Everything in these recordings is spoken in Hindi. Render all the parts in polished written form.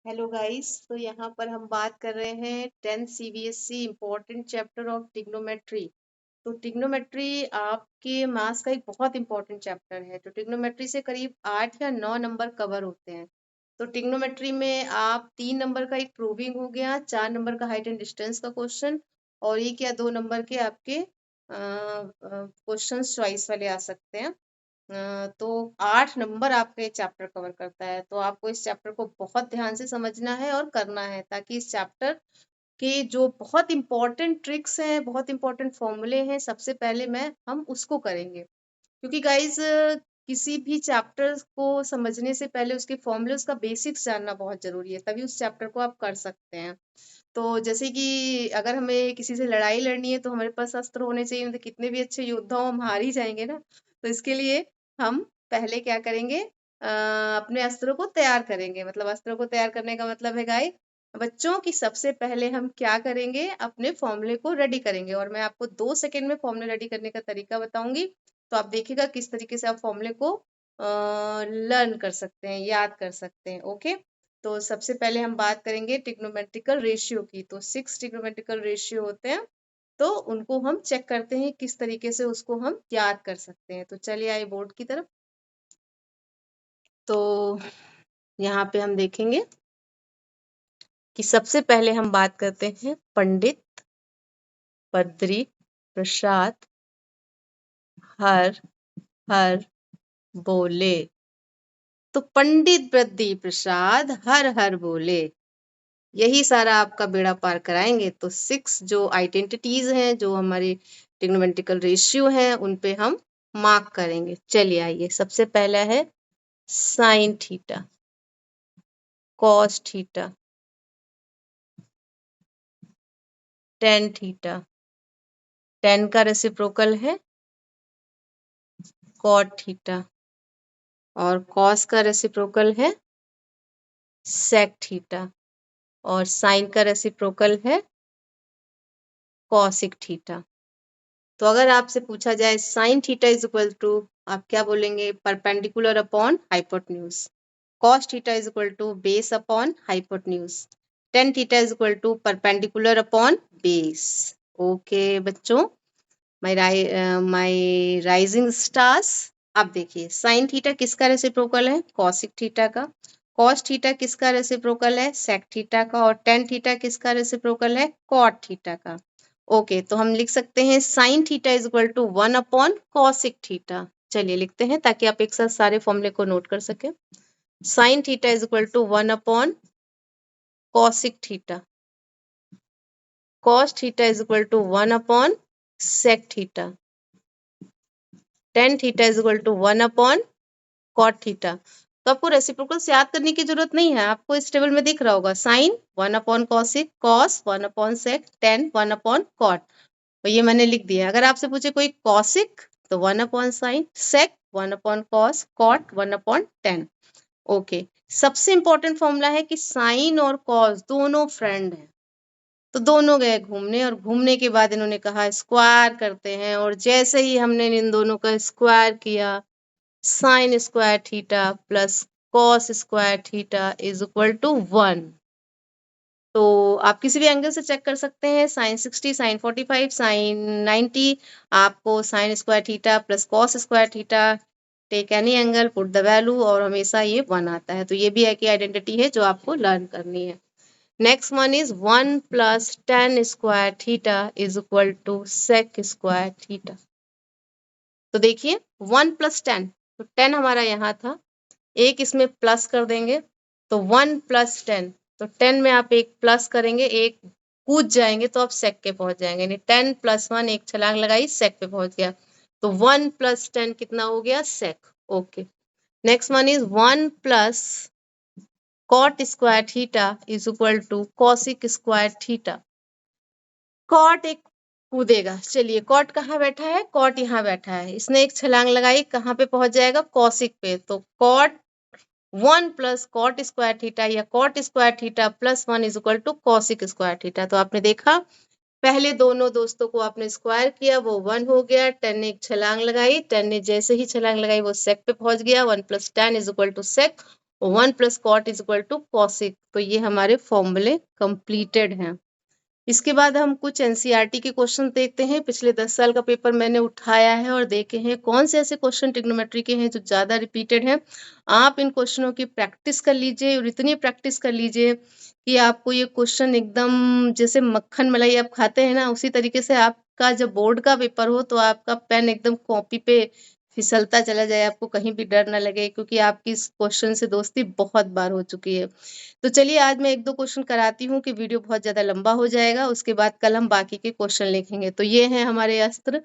Hello guys. तो यहाँ पर हम बात कर रहे हैं 10th CBSE important chapter of trigonometry. तो ट्रिग्नोमेट्री आपके मास का एक बहुत इंपॉर्टेंट चैप्टर है। तो ट्रिग्नोमेट्री से करीब 8 या 9 नंबर कवर होते हैं। तो ट्रिग्नोमेट्री में आप 3 नंबर का एक प्रूविंग हो गया, 4 नंबर का हाइट एंड डिस्टेंस का क्वेश्चन, और 1 या 2 नंबर के आपके क्वेश्चन चॉइस वाले आ सकते हैं। तो 8 नंबर आपका ये चैप्टर कवर करता है। तो आपको इस चैप्टर को बहुत ध्यान से समझना है और करना है, ताकि इस चैप्टर के जो बहुत इंपॉर्टेंट ट्रिक्स हैं, बहुत इंपॉर्टेंट फॉर्मूले हैं, सबसे पहले हम उसको करेंगे। क्योंकि गाइज किसी भी चैप्टर को समझने से पहले उसके फॉर्मूले, उसका बेसिक्स जानना बहुत जरूरी है, तभी उस चैप्टर को आप कर सकते हैं। तो जैसे कि अगर हमें किसी से लड़ाई लड़नी है तो हमारे पास अस्त्र होने चाहिए, तो कितने भी अच्छे योद्धा हो, हम हार ही जाएंगे ना। तो इसके लिए हम पहले क्या करेंगे, अपने अस्त्रों को तैयार करेंगे। मतलब अस्त्रों को तैयार करने का मतलब है गाइस बच्चों की, सबसे पहले हम क्या करेंगे, अपने फॉर्मूले को रेडी करेंगे। और मैं आपको 2 सेकंड में फॉर्मूले रेडी करने का तरीका बताऊंगी। तो आप देखिएगा किस तरीके से आप फॉर्मूले को लर्न कर सकते हैं, याद कर सकते हैं। ओके। तो सबसे पहले हम बात करेंगे ट्रिग्नोमेट्रिकल रेशियो की। तो 6 ट्रिग्नोमेट्रिकल रेशियो होते हैं, तो उनको हम चेक करते हैं किस तरीके से उसको हम याद कर सकते हैं। तो चलिए आइए बोर्ड की तरफ। तो यहाँ पे हम देखेंगे कि सबसे पहले हम बात करते हैं पंडित बद्री प्रसाद हर हर बोले। तो पंडित बद्री प्रसाद हर हर बोले, यही सारा आपका बेड़ा पार कराएंगे। तो 6 जो आइडेंटिटीज हैं, जो हमारे ट्रिग्नोमेट्रिकल रेशियो हैं, उन पे हम मार्क करेंगे। चलिए आइए, सबसे पहला है sine theta, cos theta, tan theta. Tan का रेसिप्रोकल है कॉट थीटा, और कॉस का रेसिप्रोकल है सेक थीटा, और साइन का रेसिप्रोकल है कॉसिक थीटा। तो अगर आपसे पूछा जाए sine theta is equal to, आप क्या बोलेंगे, perpendicular upon hypotenuse. cos theta is equal to base upon hypotenuse. tan theta is equal to perpendicular upon base. Okay बच्चों, my rising stars। अब देखिए साइन थीटा किसका रेसिप्रोकल है, कॉसिक थीटा का। कॉस थीटा किसका रेसिप्रोकल है, सेक थीटा का। और टेन थीटा किसका रेसिप्रोकल है, कॉट थीटा का। ओके, तो हम लिख सकते हैं sine theta is equal to 1 upon cosec theta. चलिए लिखते हैं, ताकि आप एक साथ सारे फॉर्मूले को नोट कर सके। Sine theta is equal to 1 upon cosec theta, cos theta is equal to 1 upon sec theta, tan theta is equal to 1 upon cot theta. तो आपको रेसिप्रोकल्स याद करने की जरूरत नहीं है, आपको इस टेबल में दिख रहा होगा। Sine 1 upon cosec, cos 1 upon sec, tan 1 upon cot. तो ये मैंने लिख दिया। अगर आपसे पूछे कोई कॉसिक, तो 1 upon sine, sec 1 upon cos, cot 1 upon tan. Okay, सबसे इंपॉर्टेंट फॉर्मूला है कि साइन और कॉस दोनों फ्रेंड हैं। तो दोनों गए घूमने, और घूमने के बाद इन्होंने कहा स्क्वायर करते हैं, और जैसे ही हमने इन दोनों का स्क्वायर किया, sine square theta plus cos square theta is equal to 1। तो आप किसी भी एंगल से चेक कर सकते हैं, साइन 60, साइन 45, साइन 90। आपको sine square theta plus cos square theta, take any angle, put the value, और हमेशा ये 1 आता है। तो ये भी एक आइडेंटिटी है जो आपको लर्न करनी है। Next one is 1 plus tan square theta is equal to sec square theta. तो देखिए 1 प्लस टेन, तो 10 हमारा यहाँ था, एक इसमें प्लस कर देंगे, तो 1 प्लस टेन। तो 10 में आप एक प्लस करेंगे, एक कूद जाएंगे, तो आप सेक के पहुंच जाएंगे। यानी 10 प्लस 1, एक छलांग लगाई, सेक पे पहुंच गया। तो 1 प्लस 10 कितना हो गया, sec. Okay, next one is 1 plus cot square theta is equal to cosec square theta. Cot एक कूदेगा, चलिए कॉट कहाँ बैठा है, कॉट यहाँ बैठा है, इसने एक छलांग लगाई, कहाँ पे पहुंच जाएगा, कॉसिक पे। तो cot 1 plus cot square theta, या cot square theta plus 1 is equal to cosec square theta. तो आपने देखा, पहले दोनों दोस्तों को आपने स्क्वायर किया, वो 1 हो गया। 10 ने एक छलांग लगाई, 10 ने जैसे ही छलांग लगाई वो सेक पे पहुंच गया, 1 plus 10 is equal to sec. 1 plus cot is equal to cosec. तो ये हमारे फॉर्मूले कंप्लीटेड हैं। इसके बाद हम कुछ एनसीईआरटी के क्वेश्चन देखते हैं। पिछले 10 साल का पेपर मैंने उठाया है और देखे हैं कौन से ऐसे क्वेश्चन ट्रिग्नोमेट्री के हैं जो ज़्यादा रिपीटेड हैं। आप इन क्वेश्चनों की प्रैक्टिस कर लीजिए और इतनी प्रैक्टिस कर लीजिए कि आपको ये क्वेश्चन एकदम जैसे मक्खन मलाई आप खाते हैं ना, उसी तरीके से आपका जब बोर्ड का पेपर हो तो आपका पेन एकदम कॉपी पे फिसलता चला जाए, आपको कहीं भी डर ना लगे, क्योंकि आपकी इस क्वेश्चन से दोस्ती बहुत बार हो चुकी है। तो चलिए आज मैं 1-2 क्वेश्चन कराती हूँ कि वीडियो बहुत ज़्यादा लंबा हो जाएगा, उसके बाद कल हम बाकी के क्वेश्चन लिखेंगे। तो ये हैं हमारे अस्त्र,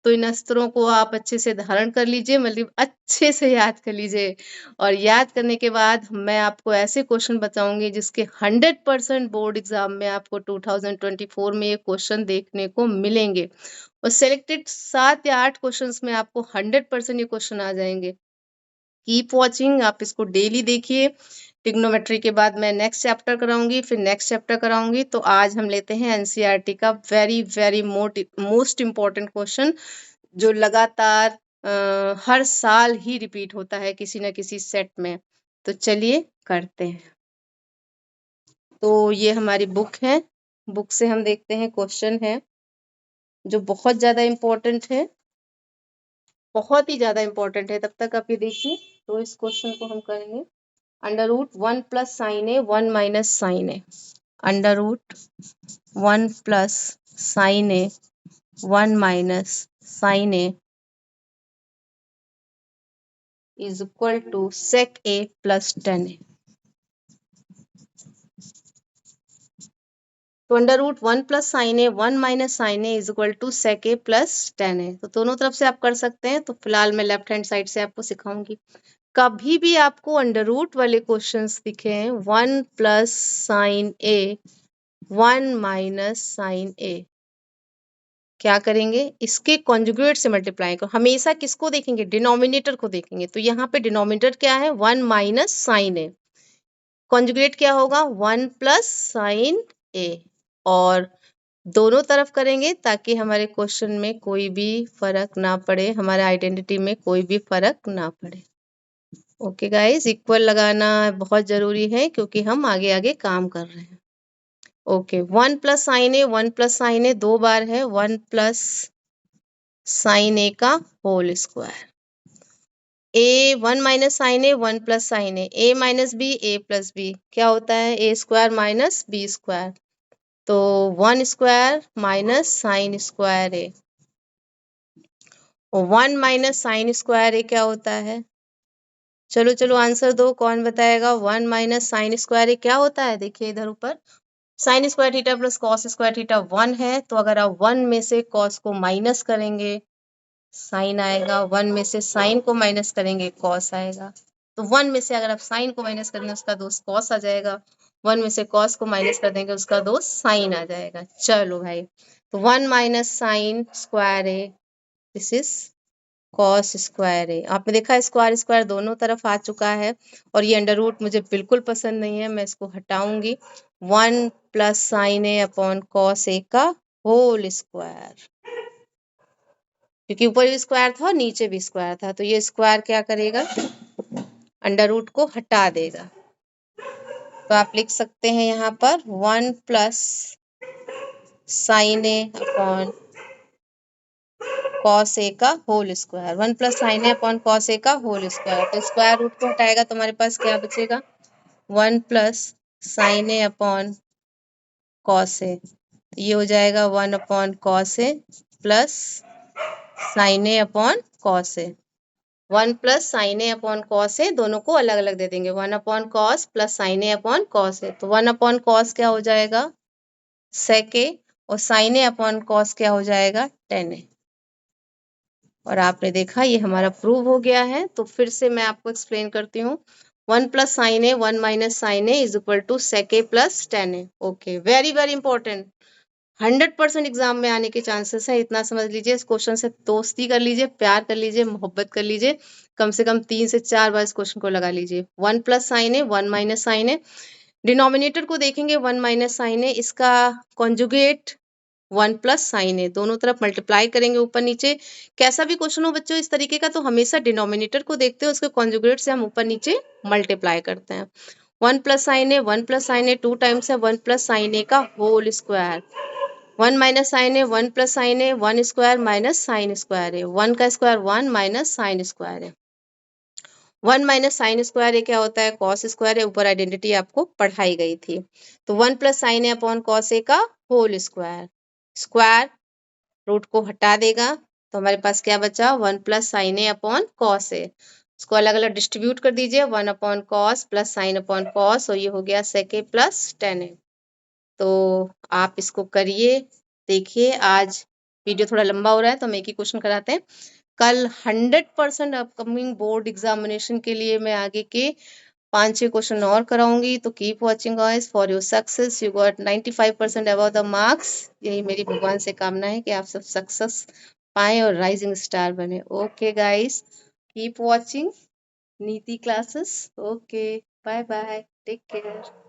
तो इन अस्त्रों को आप अच्छे से धारण कर लीजिए, मतलब अच्छे से याद कर लीजिए और याद करने के बाद मैं आपको ऐसे क्वेश्चन बताऊँगी जिसके 100% बोर्ड एग्ज़ाम में आपको 2024 में ये क्वेश्चन देखने को मिलेंगे और सिलेक्टेड 7 या 8 क्वेश्चंस में आपको 100% ये क्वेश्चन आ जाएँगे। कीप वॉचिंग, आप इसको डेली देखिए। ट्रिग्नोमेट्री के बाद मैं नेक्स्ट चैप्टर कराऊंगी, फिर नेक्स्ट चैप्टर कराऊंगी। तो आज हम लेते हैं एनसीईआरटी का very very most important question जो लगातार हर साल ही रिपीट होता है किसी न किसी सेट में। तो चलिए करते हैं। तो ये हमारी बुक है, बुक से हम देखते हैं क्वेश्चन है जो बहुत ज्यादा इम्पोर्टेंट है, बहुत ही ज्यादा इम्पोर्टेंट है। तब तक आप ये देखिए। तो इस क्वेश्चन को हम करेंगे under root 1 plus sine a 1 minus sine a. Under root 1 plus sine a 1 minus sine a is equal to sec a plus tan a। तो under root 1 plus sine a 1 minus sine a is equal to sec a plus tan a। तो दोनों तरफ से आप कर सकते हैं। तो फिलहाल मैं लेफ्ट हैंड साइड से आपको सिखाऊंगी। कभी भी आपको अंडर रूट वाले क्वेश्चंस दिखे 1 plus sine a 1 minus sine ए, क्या करेंगे, इसके कॉन्जुगेट से मल्टीप्लाई करो। हमेशा किसको देखेंगे, डिनोमिनेटर को देखेंगे। तो यहाँ पे डिनोमिनेटर क्या है, 1 माइनस साइन ए, कॉन्जुगेट क्या होगा 1 प्लस साइन ए, और दोनों तरफ करेंगे ताकि हमारे क्वेश्चन में कोई भी फर्क ना पड़े, हमारे आइडेंटिटी में कोई भी फर्क ना पड़े। ओके गाइस, इक्वल लगाना बहुत जरूरी है क्योंकि हम आगे आगे काम कर रहे हैं। Okay, 1 plus sine a 1 plus sine ए 2 बार है, 1 प्लस साइन ए का whole square. A 1 minus sine a 1 plus sine A minus B A plus B क्या होता है, ए स्क्वायर माइनस बी स्क्वायर। तो 1 स्क्वायर माइनस साइन स्क्वायर ए, और 1 माइनस साइन स्क्वायर ए क्या होता है। चलो चलो आंसर दो, कौन बताएगा। 1 माइनस साइन स्क्वायर ए क्या होता है, देखिए इधर ऊपर sign square theta plus cos square theta 1 है। तो अगर आप 1 में से कॉस को माइनस करेंगे साइन आएगा, 1 में से साइन को माइनस करेंगे कॉस आएगा। तो 1 में से अगर आप साइन को माइनस करेंगे उसका दोस्त कॉस आ जाएगा, 1 में से कॉस को माइनस कर देंगे उसका दोस्त साइन आ जाएगा। चलो भाई, तो 1 minus sine square A, this is cos square A. आपने देखा स्क्वायर स्क्वायर दोनों तरफ आ चुका है, और ये अंडर रूट मुझे बिल्कुल पसंद नहीं है, मैं इसको हटाऊंगी। 1 plus sine A upon cos A का होल स्क्वायर, क्योंकि ऊपर भी स्क्वायर था और नीचे भी स्क्वायर था, तो ये स्क्वायर क्या करेगा, अंडर रूट को हटा देगा। तो आप लिख सकते हैं यहाँ पर 1 plus sine A upon cos A का whole square, 1 plus sine A upon cos A का होल स्क्वायर। तो स्क्वायर रूट को हटाएगा तो हमारे पास क्या बचेगा, 1 plus sine A upon cos A, ये हो जाएगा 1 upon cos A plus sine A upon cos A. 1 plus sine A upon cos A, दोनों को अलग अलग दे देंगे, 1 upon cos plus sine A upon cos A. तो 1 अपॉन कॉस क्या हो जाएगा, सेक ए, और साइन ए अपॉन कॉस क्या हो जाएगा, टेन ए। और आपने देखा ये हमारा प्रूव हो गया है। तो फिर से मैं आपको एक्सप्लेन करती हूँ। 1 plus sine a 1 minus sine a is equal to sec a plus tan a. Okay, very very important, 100% exam में आने के चांसेस है, इतना समझ लीजिए। इस क्वेश्चन से दोस्ती कर लीजिए, प्यार कर लीजिए, मोहब्बत कर लीजिए, कम से कम 3 से 4 बार इस क्वेश्चन को लगा लीजिए। 1 plus sine a 1 minus sine A, denominator को देखेंगे 1 माइनस साइन ए, इसका कॉन्जुगेट 1 प्लस साइन ए, दोनों तरफ मल्टीप्लाई करेंगे ऊपर नीचे। कैसा भी क्वेश्चन हो बच्चों इस तरीके का, तो हमेशा डिनोमिनेटर को देखते हो, उसके कॉन्जुगेट से हम ऊपर नीचे मल्टीप्लाई करते हैं। 1 plus sine a, 1 plus sine A 2 times है 1 प्लस साइन ए का whole square. 1 minus sine a 1 plus sine a 1 square minus sine square है, 1 का स्क्वायर 1 माइनस साइन स्क्वायर है। 1 माइनस साइन स्क्वायर ये क्या होता है, कॉस स्क्वायर है, ऊपर आइडेंटिटी आपको पढ़ाई गई थी। तो 1 plus sine A upon cos A का होल स्क्वायर, स्क्वायर रूट को हटा देगा तो हमारे पास क्या बचा, 1 plus sine A upon cos A. इसको अलग अलग डिस्ट्रीब्यूट कर दीजिए, 1 upon cos plus sine upon cos, और ये हो गया सेक ए प्लस टेन ए। तो आप इसको करिए, देखिए आज वीडियो थोड़ा लंबा हो रहा है तो हम एक ही क्वेश्चन कराते हैं। कल 100% अपकमिंग बोर्ड एग्जामिनेशन के लिए मैं आगे के 5-6 क्वेश्चन और कराऊंगी। तो keep watching guys for your success, you got 95% about the marks. यही मेरी भगवान से कामना है कि आप सब सक्सेस पाएं और राइजिंग स्टार बने। Okay guys, keep watching Niti classes. Okay, bye bye, take care.